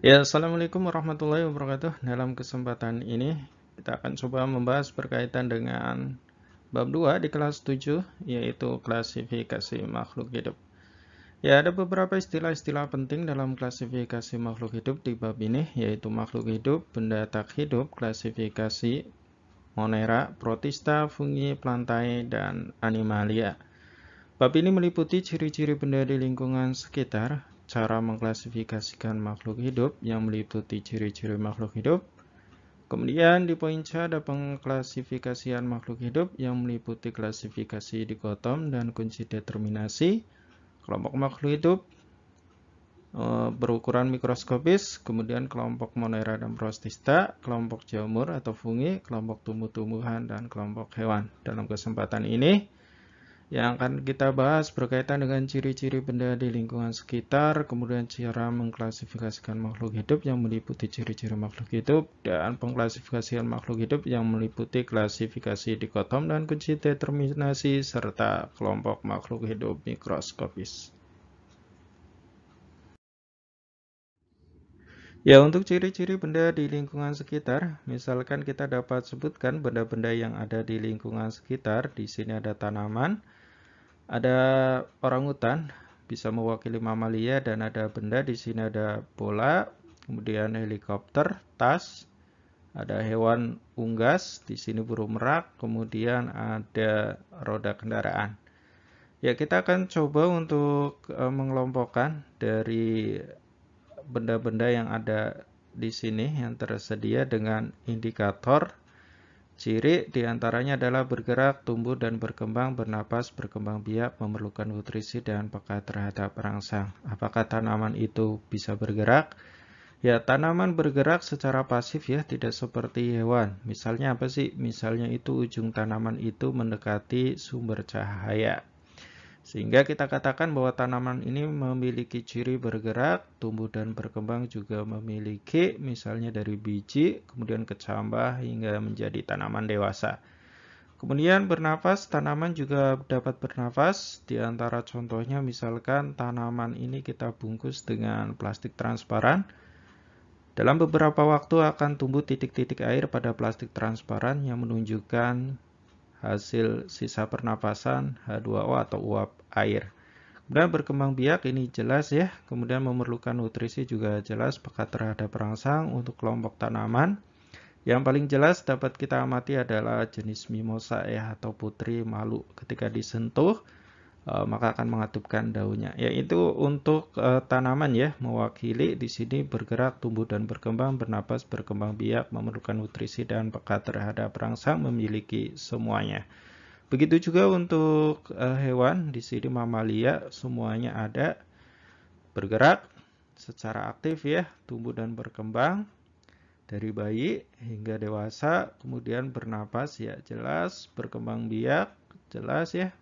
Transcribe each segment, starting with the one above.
Ya, Assalamualaikum warahmatullahi wabarakatuh. Dalam kesempatan ini, kita akan coba membahas berkaitan dengan bab 2 di kelas 7, yaitu klasifikasi makhluk hidup. Ya, ada beberapa istilah-istilah penting dalam klasifikasi makhluk hidup di bab ini, yaitu makhluk hidup, benda tak hidup, klasifikasi, monera, protista, fungi, plantae, dan animalia. Bab ini meliputi ciri-ciri benda di lingkungan sekitar, cara mengklasifikasikan makhluk hidup yang meliputi ciri-ciri makhluk hidup. Kemudian di poin C ada pengklasifikasian makhluk hidup yang meliputi klasifikasi dikotom dan kunci determinasi. Kelompok makhluk hidup berukuran mikroskopis, kemudian kelompok monera dan protista, kelompok jamur atau fungi, kelompok tumbuh-tumbuhan, dan kelompok hewan. Dalam kesempatan ini, yang akan kita bahas berkaitan dengan ciri-ciri benda di lingkungan sekitar, kemudian cara mengklasifikasikan makhluk hidup yang meliputi ciri-ciri makhluk hidup, dan pengklasifikasian makhluk hidup yang meliputi klasifikasi dikotom dan kunci determinasi, serta kelompok makhluk hidup mikroskopis. Ya, untuk ciri-ciri benda di lingkungan sekitar, misalkan kita dapat sebutkan benda-benda yang ada di lingkungan sekitar. Di sini ada tanaman, ada orangutan, bisa mewakili mamalia, dan ada benda di sini ada bola, kemudian helikopter, tas, ada hewan unggas, di sini burung merak, kemudian ada roda kendaraan. Ya, kita akan coba untuk mengelompokkan dari benda-benda yang ada di sini yang tersedia dengan indikator. Ciri diantaranya adalah bergerak, tumbuh dan berkembang, bernapas, berkembang biak, memerlukan nutrisi, dan peka terhadap rangsang. Apakah tanaman itu bisa bergerak? Ya, tanaman bergerak secara pasif ya, tidak seperti hewan. Misalnya apa sih? Misalnya itu ujung tanaman itu mendekati sumber cahaya. Sehingga kita katakan bahwa tanaman ini memiliki ciri bergerak, tumbuh dan berkembang juga memiliki, misalnya dari biji, kemudian kecambah hingga menjadi tanaman dewasa. Kemudian bernapas, tanaman juga dapat bernapas. Di antara contohnya misalkan tanaman ini kita bungkus dengan plastik transparan. Dalam beberapa waktu akan tumbuh titik-titik air pada plastik transparan yang menunjukkan hasil sisa pernapasan H2O atau uap air. Kemudian berkembang biak ini jelas ya, kemudian memerlukan nutrisi juga jelas, peka terhadap rangsang. Untuk kelompok tanaman, yang paling jelas dapat kita amati adalah jenis mimosa ya atau putri malu. Ketika disentuh, maka akan mengatupkan daunnya. Yaitu untuk tanaman ya, mewakili di sini bergerak, tumbuh dan berkembang, bernapas, berkembang biak, memerlukan nutrisi dan peka terhadap rangsang, memiliki semuanya. Begitu juga untuk hewan, di sini mamalia semuanya ada, bergerak secara aktif ya, tumbuh dan berkembang dari bayi hingga dewasa, kemudian bernapas ya jelas, berkembang biak jelas ya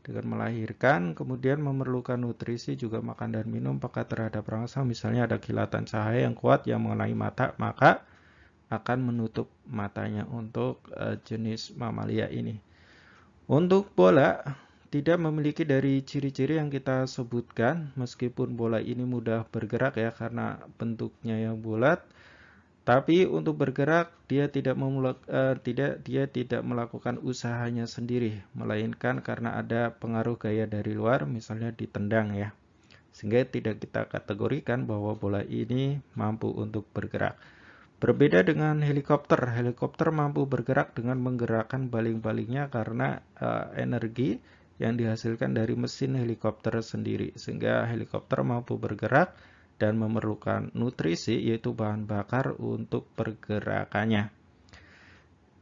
dengan melahirkan, kemudian memerlukan nutrisi juga makan dan minum, peka terhadap rangsang, misalnya ada kilatan cahaya yang kuat yang mengenai mata, maka akan menutup matanya untuk jenis mamalia ini. Untuk bola, tidak memiliki dari ciri-ciri yang kita sebutkan, meskipun bola ini mudah bergerak ya karena bentuknya yang bulat, tapi untuk bergerak dia tidak melakukan usahanya sendiri, melainkan karena ada pengaruh gaya dari luar, misalnya ditendang ya. Sehingga tidak kita kategorikan bahwa bola ini mampu untuk bergerak. Berbeda dengan helikopter, helikopter mampu bergerak dengan menggerakkan baling-balingnya karena energi yang dihasilkan dari mesin helikopter sendiri. Sehingga helikopter mampu bergerak dan memerlukan nutrisi, yaitu bahan bakar untuk pergerakannya.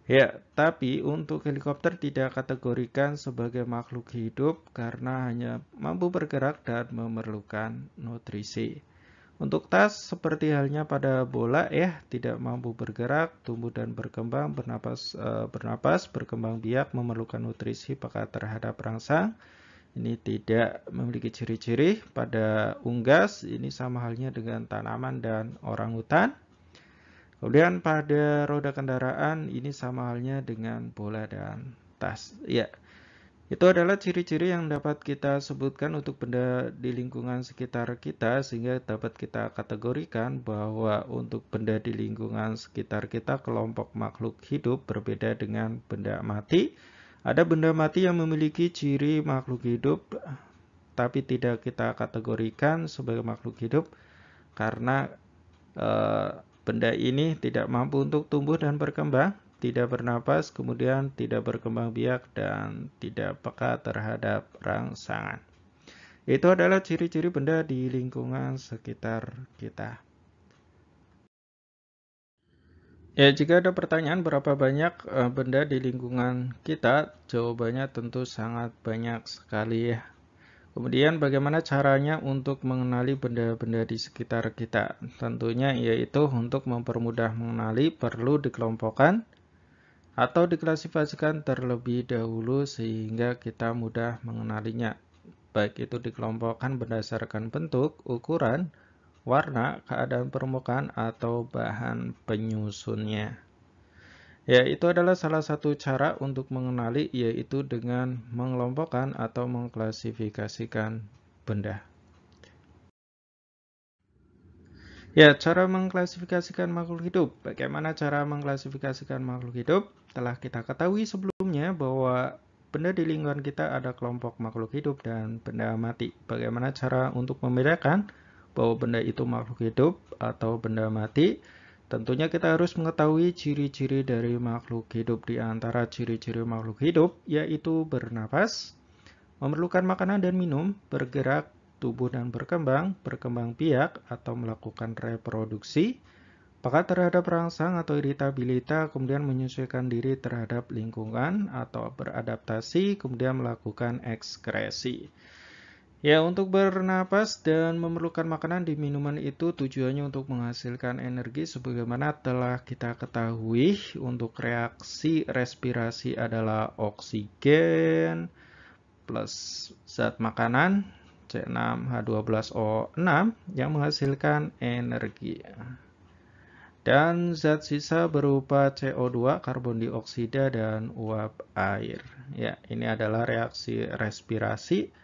Ya, tapi untuk helikopter tidak kategorikan sebagai makhluk hidup karena hanya mampu bergerak dan memerlukan nutrisi. Untuk tas, seperti halnya pada bola ya, tidak mampu bergerak, tumbuh dan berkembang, bernapas, berkembang biak, memerlukan nutrisi, peka terhadap rangsang. Ini tidak memiliki ciri-ciri. Pada unggas, ini sama halnya dengan tanaman dan orangutan. Kemudian pada roda kendaraan, ini sama halnya dengan bola dan tas. Ya, Itu adalah ciri-ciri yang dapat kita sebutkan untuk benda di lingkungan sekitar kita, sehingga dapat kita kategorikan bahwa untuk benda di lingkungan sekitar kita kelompok makhluk hidup berbeda dengan benda mati. Ada benda mati yang memiliki ciri makhluk hidup, tapi tidak kita kategorikan sebagai makhluk hidup karena benda ini tidak mampu untuk tumbuh dan berkembang, tidak bernapas, kemudian tidak berkembang biak, dan tidak peka terhadap rangsangan. Itu adalah ciri-ciri benda di lingkungan sekitar kita. Ya, jika ada pertanyaan berapa banyak benda di lingkungan kita, jawabannya tentu sangat banyak sekali ya. Kemudian bagaimana caranya untuk mengenali benda-benda di sekitar kita? Tentunya yaitu untuk mempermudah mengenali perlu dikelompokkan atau diklasifikasikan terlebih dahulu sehingga kita mudah mengenalinya. Baik itu dikelompokkan berdasarkan bentuk, ukuran, warna, keadaan permukaan, atau bahan penyusunnya. Ya, itu adalah salah satu cara untuk mengenali, yaitu dengan mengelompokkan atau mengklasifikasikan benda. Ya, cara mengklasifikasikan makhluk hidup. Bagaimana cara mengklasifikasikan makhluk hidup? Telah kita ketahui sebelumnya bahwa benda di lingkungan kita ada kelompok makhluk hidup dan benda mati. Bagaimana cara untuk membedakan bahwa benda itu makhluk hidup atau benda mati? Tentunya kita harus mengetahui ciri-ciri dari makhluk hidup. Di antara ciri-ciri makhluk hidup yaitu bernapas, memerlukan makanan dan minum, bergerak, tumbuh dan berkembang biak atau melakukan reproduksi, peka terhadap rangsang atau iritabilitas, kemudian menyesuaikan diri terhadap lingkungan atau beradaptasi, kemudian melakukan ekskresi. Ya, untuk bernapas dan memerlukan makanan di minuman itu tujuannya untuk menghasilkan energi sebagaimana telah kita ketahui. Untuk reaksi respirasi adalah oksigen plus zat makanan C6H12O6 yang menghasilkan energi. Dan zat sisa berupa CO2, karbon dioksida, dan uap air. Ya, ini adalah reaksi respirasi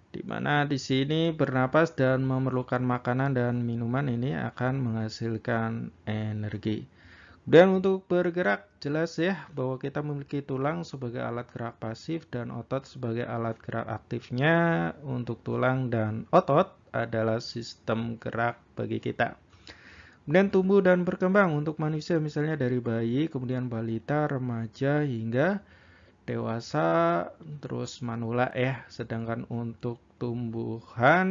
di mana di sini bernapas dan memerlukan makanan dan minuman ini akan menghasilkan energi. Dan untuk bergerak, jelas ya bahwa kita memiliki tulang sebagai alat gerak pasif dan otot sebagai alat gerak aktifnya. Untuk tulang dan otot adalah sistem gerak bagi kita. Kemudian tumbuh dan berkembang untuk manusia misalnya dari bayi, kemudian balita, remaja, hingga dewasa, terus manula ya. Sedangkan untuk tumbuhan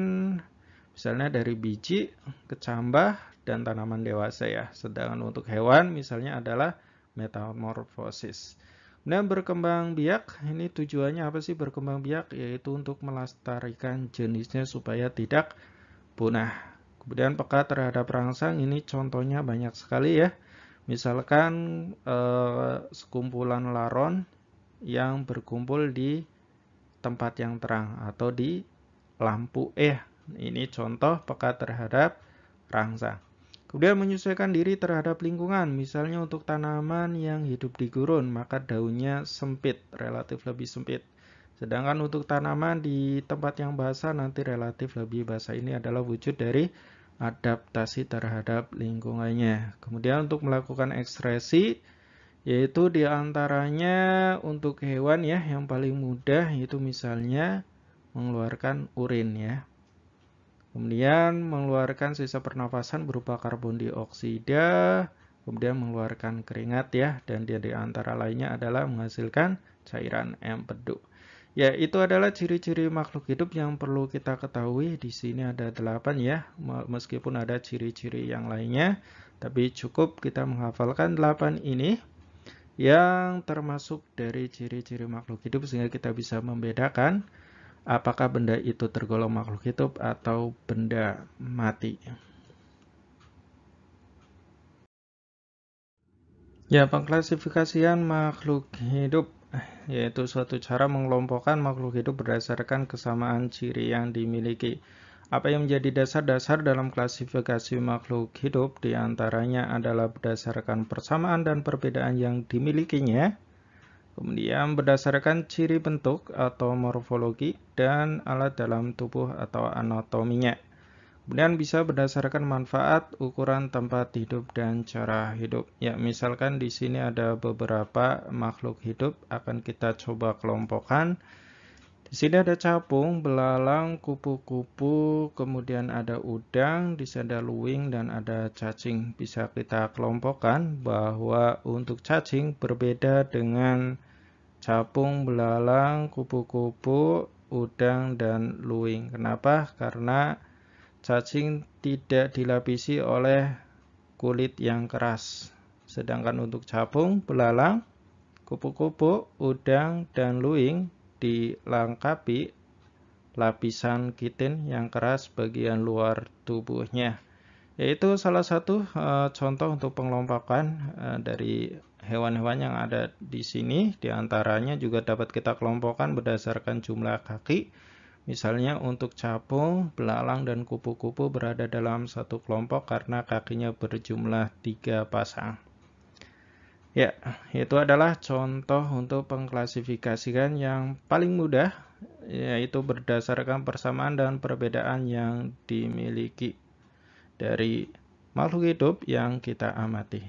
misalnya dari biji, kecambah, dan tanaman dewasa ya. Sedangkan untuk hewan misalnya adalah metamorfosis. Kemudian berkembang biak, ini tujuannya apa sih berkembang biak? Yaitu untuk melestarikan jenisnya supaya tidak punah. Kemudian peka terhadap rangsang, ini contohnya banyak sekali ya. Misalkan sekumpulan laron yang berkumpul di tempat yang terang atau di lampu. Ini contoh peka terhadap rangsang. Kemudian menyesuaikan diri terhadap lingkungan. Misalnya untuk tanaman yang hidup di gurun, maka daunnya sempit, relatif lebih sempit. Sedangkan untuk tanaman di tempat yang basah nanti relatif lebih basah. Ini adalah wujud dari adaptasi terhadap lingkungannya. Kemudian untuk melakukan ekskresi, yaitu diantaranya untuk hewan ya yang paling mudah yaitu misalnya mengeluarkan urin ya. Kemudian mengeluarkan sisa pernafasan berupa karbon dioksida, kemudian mengeluarkan keringat ya, dan di antara lainnya adalah menghasilkan cairan empedu. Ya, itu adalah ciri-ciri makhluk hidup yang perlu kita ketahui. Di sini ada 8 ya, meskipun ada ciri-ciri yang lainnya, tapi cukup kita menghafalkan 8 ini yang termasuk dari ciri-ciri makhluk hidup sehingga kita bisa membedakan apakah benda itu tergolong makhluk hidup atau benda mati. Ya, pengklasifikasian makhluk hidup yaitu suatu cara mengelompokkan makhluk hidup berdasarkan kesamaan ciri yang dimiliki. Apa yang menjadi dasar-dasar dalam klasifikasi makhluk hidup diantaranya adalah berdasarkan persamaan dan perbedaan yang dimilikinya, Kemudian berdasarkan ciri bentuk atau morfologi dan alat dalam tubuh atau anatominya. Kemudian bisa berdasarkan manfaat, ukuran tempat hidup, dan cara hidup. Ya, misalkan di sini ada beberapa makhluk hidup, akan kita coba kelompokkan. Di sini ada capung, belalang, kupu-kupu, kemudian ada udang, di sini ada luwing, dan ada cacing. Bisa kita kelompokkan bahwa untuk cacing berbeda dengan capung, belalang, kupu-kupu, udang, dan luwing. Kenapa? Karena cacing tidak dilapisi oleh kulit yang keras. Sedangkan untuk capung, belalang, kupu-kupu, udang, dan luwing dilengkapi lapisan kitin yang keras bagian luar tubuhnya. Yaitu salah satu contoh untuk pengelompokan dari hewan-hewan yang ada di sini. Di antaranya juga dapat kita kelompokkan berdasarkan jumlah kaki. Misalnya untuk capung, belalang, dan kupu-kupu berada dalam satu kelompok karena kakinya berjumlah 3 pasang. Ya, itu adalah contoh untuk pengklasifikasian yang paling mudah, yaitu berdasarkan persamaan dan perbedaan yang dimiliki dari makhluk hidup yang kita amati.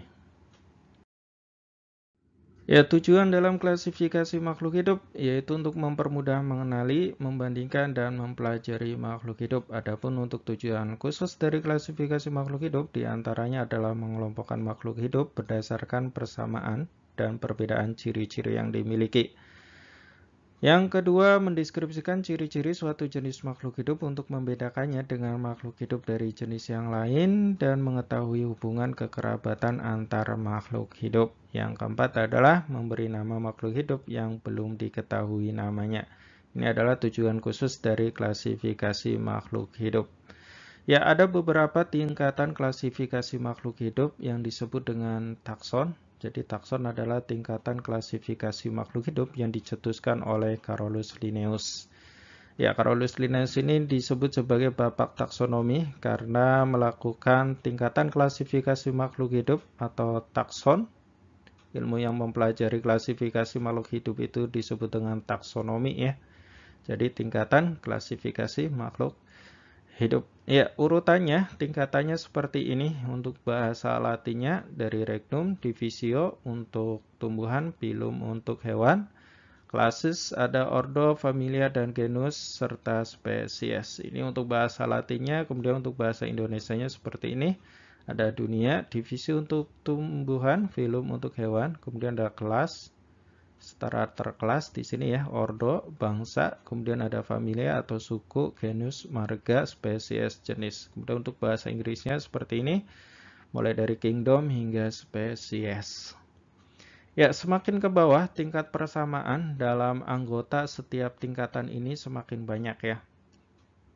Ya, tujuan dalam klasifikasi makhluk hidup yaitu untuk mempermudah mengenali, membandingkan, dan mempelajari makhluk hidup. Adapun untuk tujuan khusus dari klasifikasi makhluk hidup diantaranya adalah mengelompokkan makhluk hidup berdasarkan persamaan dan perbedaan ciri-ciri yang dimiliki. Yang kedua, mendeskripsikan ciri-ciri suatu jenis makhluk hidup untuk membedakannya dengan makhluk hidup dari jenis yang lain dan mengetahui hubungan kekerabatan antar makhluk hidup. Yang keempat adalah memberi nama makhluk hidup yang belum diketahui namanya. Ini adalah tujuan khusus dari klasifikasi makhluk hidup. Ya, ada beberapa tingkatan klasifikasi makhluk hidup yang disebut dengan takson. Jadi takson adalah tingkatan klasifikasi makhluk hidup yang dicetuskan oleh Carolus Linnaeus. Ya, Carolus Linnaeus ini disebut sebagai bapak taksonomi karena melakukan tingkatan klasifikasi makhluk hidup atau takson. Ilmu yang mempelajari klasifikasi makhluk hidup itu disebut dengan taksonomi ya. Jadi tingkatan klasifikasi makhluk hidup. Ya, urutannya, tingkatannya seperti ini. Untuk bahasa Latinnya dari regnum, divisio untuk tumbuhan, phylum untuk hewan, classes ada ordo, familia, dan genus, serta spesies. Ini untuk bahasa Latinnya, kemudian untuk bahasa Indonesianya seperti ini. Ada dunia, divisi untuk tumbuhan, phylum untuk hewan, kemudian ada kelas, starter kelas di sini ya, ordo, bangsa, kemudian ada familia atau suku, genus, marga, spesies, jenis. Kemudian untuk bahasa Inggrisnya seperti ini, mulai dari kingdom hingga spesies. Ya, semakin ke bawah tingkat persamaan dalam anggota setiap tingkatan ini semakin banyak ya.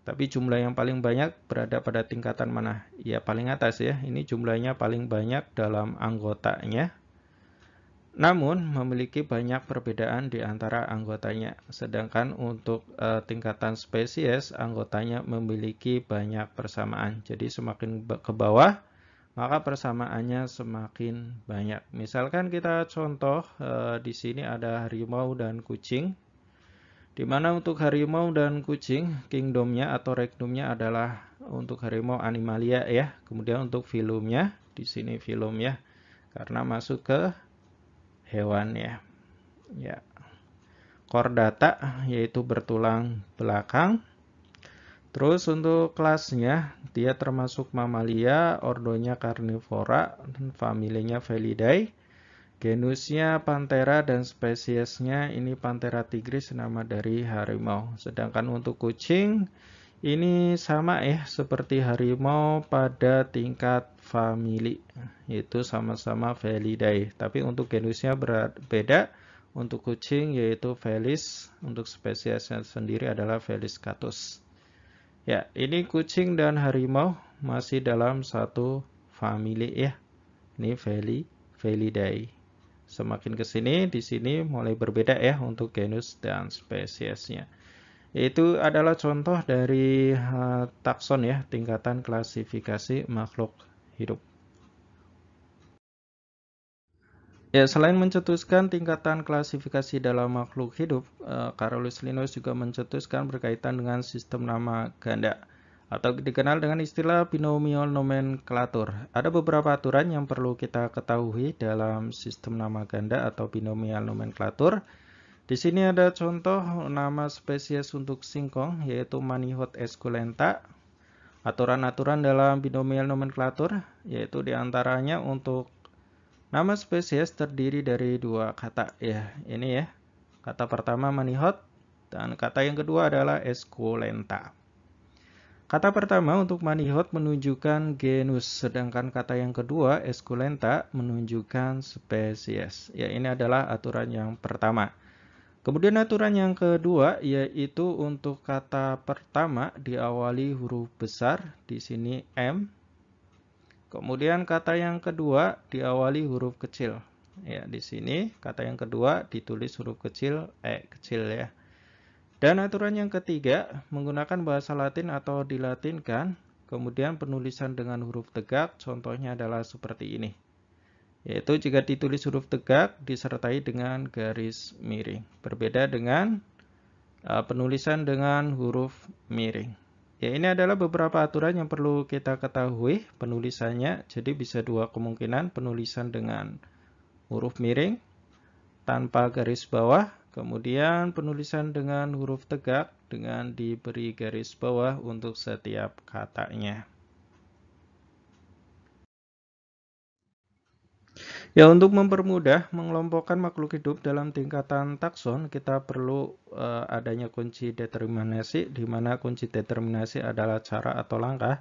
Tapi jumlah yang paling banyak berada pada tingkatan mana? Ya, paling atas ya. Ini jumlahnya paling banyak dalam anggotanya. Namun, memiliki banyak perbedaan di antara anggotanya. Sedangkan untuk tingkatan spesies, anggotanya memiliki banyak persamaan. Jadi semakin ke bawah, maka persamaannya semakin banyak. Misalkan kita contoh, di sini ada harimau dan kucing. Di mana untuk harimau dan kucing, kingdomnya atau regnumnya adalah untuk harimau animalia ya. Kemudian untuk phylumnya, di sini phylum ya. Karena masuk ke hewan ya. Ya. Chordata yaitu bertulang belakang. Terus untuk kelasnya dia termasuk mamalia, ordonya Carnivora, dan familinya Felidae. Genusnya Panthera dan spesiesnya ini Panthera tigris, nama dari harimau. Sedangkan untuk kucing ini sama ya seperti harimau pada tingkat famili, yaitu sama-sama Felidae. Tapi untuk genusnya berbeda. Untuk kucing yaitu Felis, untuk spesiesnya sendiri adalah Felis catus. Ya, ini kucing dan harimau masih dalam satu famili ya. Ini Felidae. Semakin ke sini, di sini mulai berbeda ya untuk genus dan spesiesnya. Itu adalah contoh dari takson ya, tingkatan klasifikasi makhluk hidup. Ya, selain mencetuskan tingkatan klasifikasi dalam makhluk hidup, Carolus Linnaeus juga mencetuskan berkaitan dengan sistem nama ganda atau dikenal dengan istilah binomial nomenklatur. Ada beberapa aturan yang perlu kita ketahui dalam sistem nama ganda atau binomial nomenklatur. Di sini ada contoh nama spesies untuk singkong, yaitu Manihot esculenta. Aturan-aturan dalam binomial nomenklatur, yaitu diantaranya untuk nama spesies terdiri dari dua kata. Ya, ini ya. Kata pertama Manihot, dan kata yang kedua adalah esculenta. Kata pertama untuk Manihot menunjukkan genus, sedangkan kata yang kedua esculenta menunjukkan spesies. Ya, ini adalah aturan yang pertama. Kemudian aturan yang kedua yaitu untuk kata pertama diawali huruf besar, di sini M. Kemudian kata yang kedua diawali huruf kecil. Ya, di sini kata yang kedua ditulis huruf kecil E kecil ya. Dan aturan yang ketiga menggunakan bahasa Latin atau dilatinkan, kemudian penulisan dengan huruf tegak, contohnya adalah seperti ini. Yaitu jika ditulis huruf tegak disertai dengan garis miring. Berbeda dengan penulisan dengan huruf miring. Ya, ini adalah beberapa aturan yang perlu kita ketahui penulisannya. Jadi bisa dua kemungkinan, penulisan dengan huruf miring tanpa garis bawah, kemudian penulisan dengan huruf tegak dengan diberi garis bawah untuk setiap katanya. Ya, untuk mempermudah mengelompokkan makhluk hidup dalam tingkatan takson, kita perlu adanya kunci determinasi, di mana kunci determinasi adalah cara atau langkah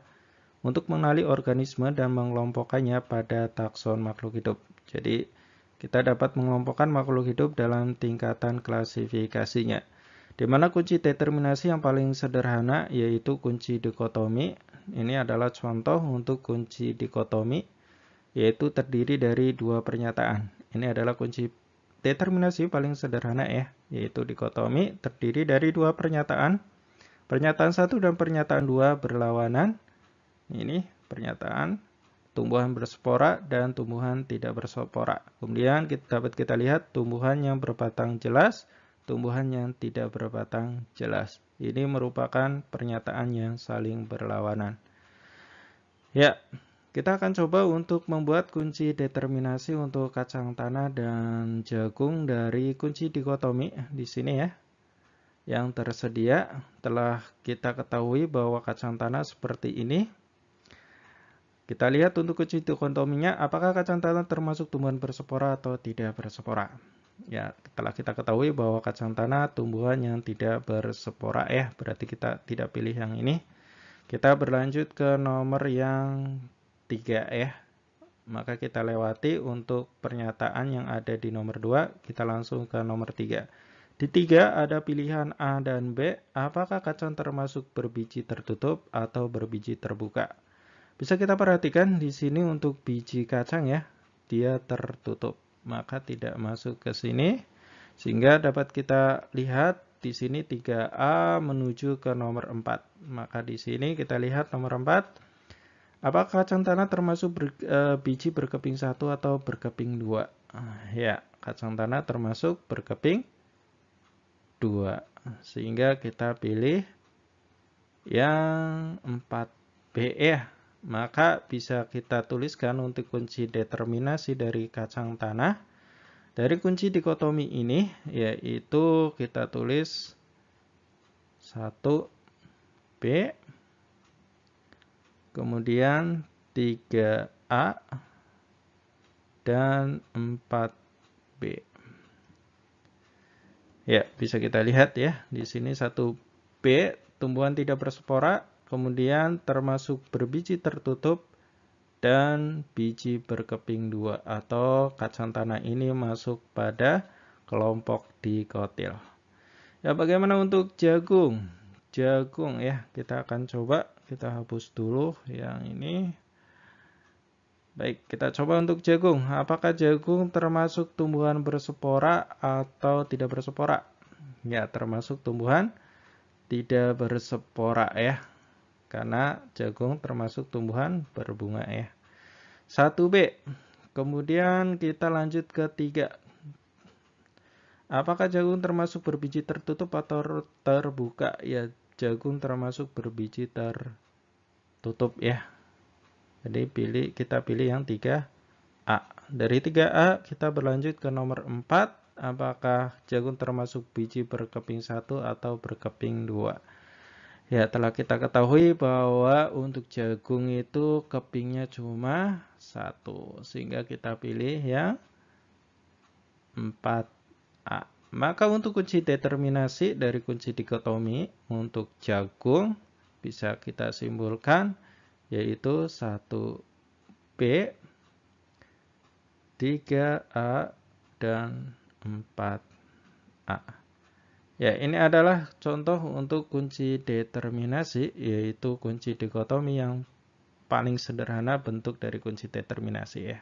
untuk mengenali organisme dan mengelompokkannya pada takson makhluk hidup. Jadi, kita dapat mengelompokkan makhluk hidup dalam tingkatan klasifikasinya, di mana kunci determinasi yang paling sederhana yaitu kunci dikotomi. Ini adalah contoh untuk kunci dikotomi, yaitu terdiri dari dua pernyataan. Ini adalah kunci determinasi paling sederhana ya, yaitu dikotomi terdiri dari dua pernyataan. Pernyataan 1 dan pernyataan 2 berlawanan. Ini pernyataan tumbuhan berspora dan tumbuhan tidak berspora. Kemudian dapat kita lihat tumbuhan yang berbatang jelas, tumbuhan yang tidak berbatang jelas. Ini merupakan pernyataan yang saling berlawanan. Ya, kita akan coba untuk membuat kunci determinasi untuk kacang tanah dan jagung dari kunci dikotomi di sini ya. Yang tersedia telah kita ketahui bahwa kacang tanah seperti ini. Kita lihat untuk kunci dikotominya, apakah kacang tanah termasuk tumbuhan berspora atau tidak berspora. Ya, telah kita ketahui bahwa kacang tanah tumbuhan yang tidak berspora ya, berarti kita tidak pilih yang ini. Kita berlanjut ke nomor yang 3 ya. Maka kita lewati untuk pernyataan yang ada di nomor 2, kita langsung ke nomor 3. Di 3 ada pilihan A dan B, apakah kacang termasuk berbiji tertutup atau berbiji terbuka. Bisa kita perhatikan di sini untuk biji kacang ya, dia tertutup, maka tidak masuk ke sini. Sehingga dapat kita lihat di sini 3A menuju ke nomor 4. Maka di sini kita lihat nomor 4. Apakah kacang tanah termasuk biji berkeping 1 atau berkeping 2? Ya, kacang tanah termasuk berkeping 2. Sehingga kita pilih yang 4B ya. Maka bisa kita tuliskan untuk kunci determinasi dari kacang tanah. Dari kunci dikotomi ini, yaitu kita tulis 1B, kemudian 3A, dan 4B. Ya, bisa kita lihat ya, di sini 1B, tumbuhan tidak berspora, kemudian termasuk berbiji tertutup, dan biji berkeping 2 atau kacang tanah ini masuk pada kelompok dikotil. Ya, bagaimana untuk jagung? Jagung ya, kita akan coba, kita hapus dulu yang ini. Baik, kita coba untuk jagung. Apakah jagung termasuk tumbuhan berspora atau tidak berspora? Ya, termasuk tumbuhan tidak berspora ya. Karena jagung termasuk tumbuhan berbunga ya. 1B. Kemudian kita lanjut ke 3. Apakah jagung termasuk berbiji tertutup atau terbuka? Ya, jagung termasuk berbiji tertutup ya. Jadi kita pilih yang 3A. Dari 3A kita berlanjut ke nomor 4. Apakah jagung termasuk biji berkeping 1 atau berkeping 2? Ya, telah kita ketahui bahwa untuk jagung itu kepingnya cuma 1. Sehingga kita pilih yang 4A. Maka untuk kunci determinasi dari kunci dikotomi untuk jagung bisa kita simpulkan yaitu 1B, 3A, dan 4A. Ya, ini adalah contoh untuk kunci determinasi, yaitu kunci dikotomi yang paling sederhana bentuk dari kunci determinasi ya.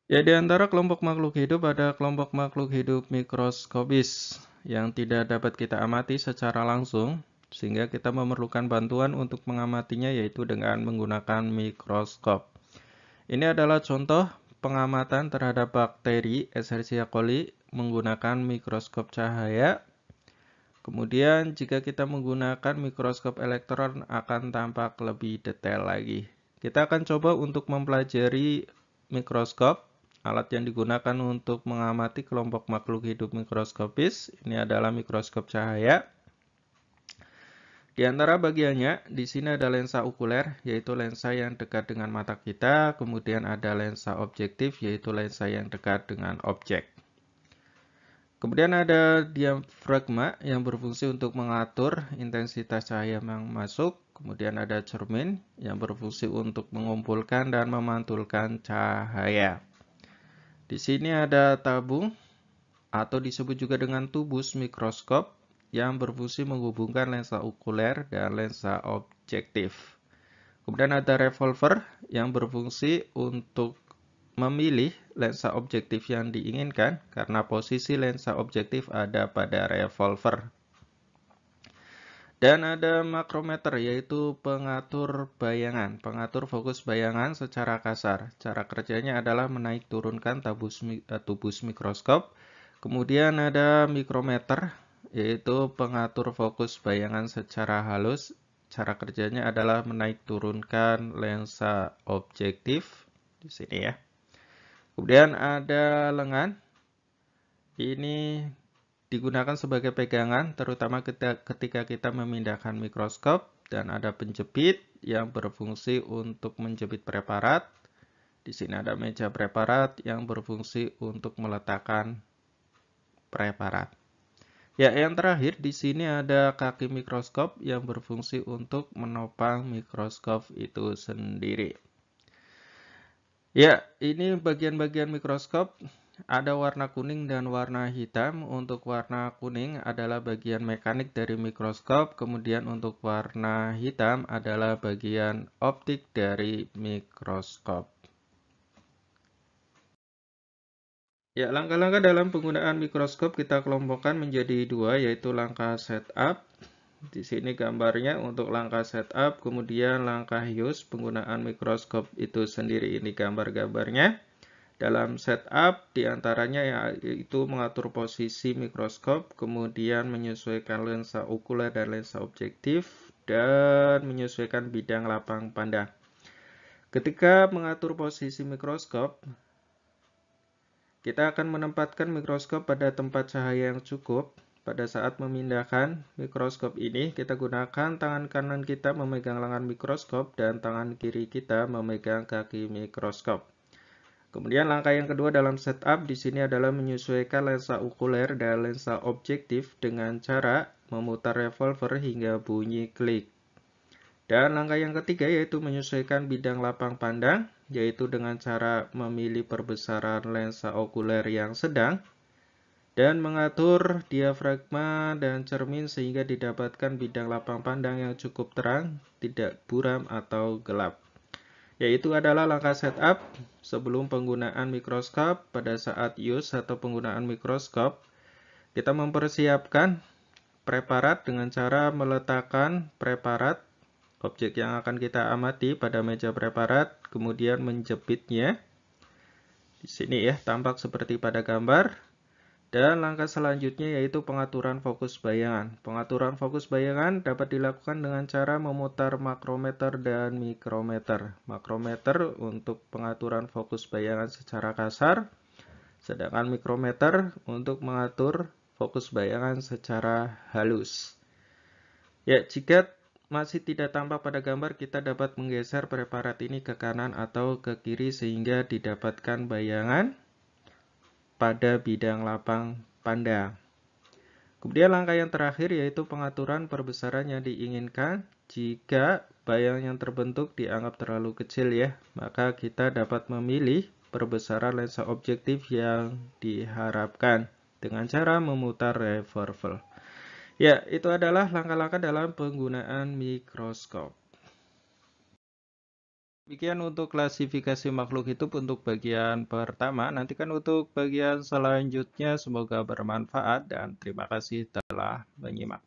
Ya, di antara kelompok makhluk hidup ada kelompok makhluk hidup mikroskopis yang tidak dapat kita amati secara langsung, sehingga kita memerlukan bantuan untuk mengamatinya yaitu dengan menggunakan mikroskop. Ini adalah contoh pengamatan terhadap bakteri Escherichia coli menggunakan mikroskop cahaya. Kemudian jika kita menggunakan mikroskop elektron akan tampak lebih detail lagi. Kita akan coba untuk mempelajari mikroskop, alat yang digunakan untuk mengamati kelompok makhluk hidup mikroskopis. Ini adalah mikroskop cahaya. Di antara bagiannya, di sini ada lensa okuler, yaitu lensa yang dekat dengan mata kita. Kemudian ada lensa objektif, yaitu lensa yang dekat dengan objek. Kemudian ada diafragma yang berfungsi untuk mengatur intensitas cahaya yang masuk. Kemudian ada cermin yang berfungsi untuk mengumpulkan dan memantulkan cahaya. Di sini ada tabung atau disebut juga dengan tubus mikroskop yang berfungsi menghubungkan lensa okuler dan lensa objektif. Kemudian ada revolver yang berfungsi untuk memilih lensa objektif yang diinginkan karena posisi lensa objektif ada pada revolver. Dan ada makrometer yaitu pengatur bayangan, pengatur fokus bayangan secara kasar. Cara kerjanya adalah menaik turunkan tubus mikroskop. Kemudian ada mikrometer yaitu pengatur fokus bayangan secara halus. Cara kerjanya adalah menaik turunkan lensa objektif di sini ya. Kemudian ada lengan. Ini digunakan sebagai pegangan terutama ketika kita memindahkan mikroskop, dan ada penjepit yang berfungsi untuk menjepit preparat. Di sini ada meja preparat yang berfungsi untuk meletakkan preparat. Ya, yang terakhir di sini ada kaki mikroskop yang berfungsi untuk menopang mikroskop itu sendiri. Ya, ini bagian-bagian mikroskop. Ada warna kuning dan warna hitam. Untuk warna kuning adalah bagian mekanik dari mikroskop, kemudian untuk warna hitam adalah bagian optik dari mikroskop. Ya, langkah-langkah dalam penggunaan mikroskop kita kelompokkan menjadi 2, yaitu langkah setup. Di sini gambarnya untuk langkah setup, kemudian langkah use penggunaan mikroskop itu sendiri. Ini gambar-gambarnya. Dalam setup diantaranya yaitu mengatur posisi mikroskop, kemudian menyesuaikan lensa okuler dan lensa objektif, dan menyesuaikan bidang lapang pandang. Ketika mengatur posisi mikroskop, kita akan menempatkan mikroskop pada tempat cahaya yang cukup. Pada saat memindahkan mikroskop ini, kita gunakan tangan kanan kita memegang lengan mikroskop dan tangan kiri kita memegang kaki mikroskop. Kemudian langkah yang kedua dalam setup di sini adalah menyesuaikan lensa okuler dan lensa objektif dengan cara memutar revolver hingga bunyi klik. Dan langkah yang ketiga yaitu menyesuaikan bidang lapang pandang, yaitu dengan cara memilih perbesaran lensa okuler yang sedang dan mengatur diafragma dan cermin sehingga didapatkan bidang lapang pandang yang cukup terang, tidak buram atau gelap. Yaitu adalah langkah setup sebelum penggunaan mikroskop. Pada saat use atau penggunaan mikroskop, kita mempersiapkan preparat dengan cara meletakkan preparat objek yang akan kita amati pada meja preparat, kemudian menjepitnya. Di sini ya, tampak seperti pada gambar. Dan langkah selanjutnya yaitu pengaturan fokus bayangan. Pengaturan fokus bayangan dapat dilakukan dengan cara memutar makrometer dan mikrometer. Makrometer untuk pengaturan fokus bayangan secara kasar, sedangkan mikrometer untuk mengatur fokus bayangan secara halus. Ya, jika masih tidak tampak pada gambar, kita dapat menggeser preparat ini ke kanan atau ke kiri sehingga didapatkan bayangan pada bidang lapang pandang. Kemudian langkah yang terakhir yaitu pengaturan perbesaran yang diinginkan. Jika bayang yang terbentuk dianggap terlalu kecil ya, maka kita dapat memilih perbesaran lensa objektif yang diharapkan dengan cara memutar revolver. Ya, itu adalah langkah-langkah dalam penggunaan mikroskop. Demikian untuk klasifikasi makhluk hidup untuk bagian pertama. Nantikan untuk bagian selanjutnya, semoga bermanfaat dan terima kasih telah menyimak.